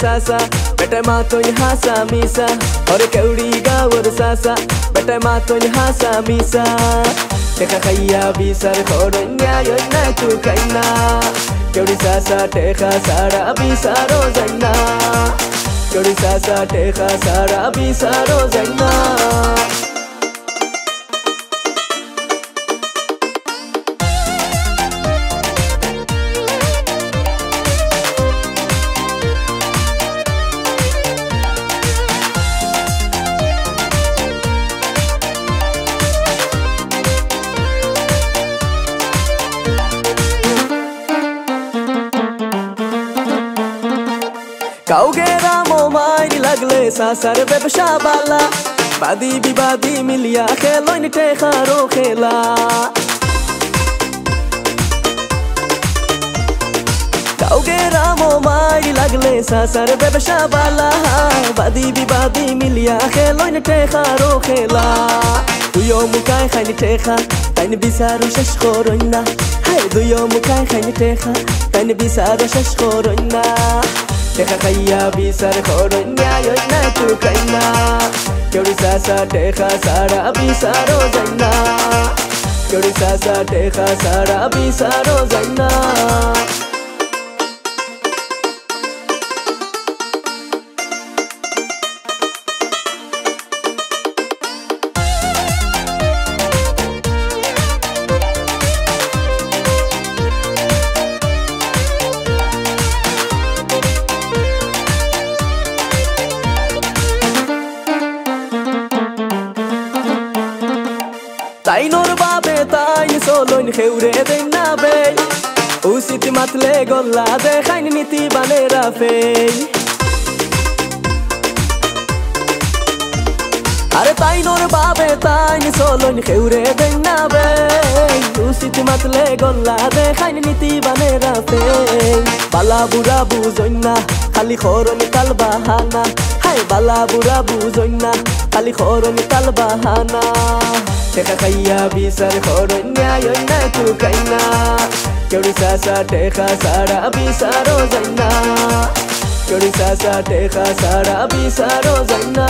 sasa beta mato ni hasa misa ore keuri ga wor sasa beta mato ni hasa misa teka khaya bisar khoro nya yo na tu kaina keuri sasa teka sara bisaro zaina keuri sasa teka sara bisaro zaina काउगेरा Momai लगले सासर बेबशा बाला बादी बिबादी मिलिया खेलो इन टेखारो खेला काउगेरा मोमाई लगले सासर बेबशा बाला बादी बिबादी मिलिया खेलो इन टेखारो खेला तू यो मुकाई खानी टेखा तैन बिसारो शश खोरोइना हाय तू यो मुकाई खानी टेखा तैन बिसारो शश खोरोइना teka khaya bisar khoro nya yo na tu kaina keuri sasa teka sara bisaro zaina keuri sasa teka sara bisaro zaina Tainor babe tai solo in heure de nabe usiti matle golla de khain niti banera fe are tainor babe tai solo in heure de nabe usiti matle golla de khain niti banera fe bala bura buzoina khali khoron talbahana hay bala bura buzoina khali khoron talbahana teka khaya bisar khoro nya yo na tu kaina keuri sasa teka sara bisaro zaina keuri sasa teka sara bisaro zaina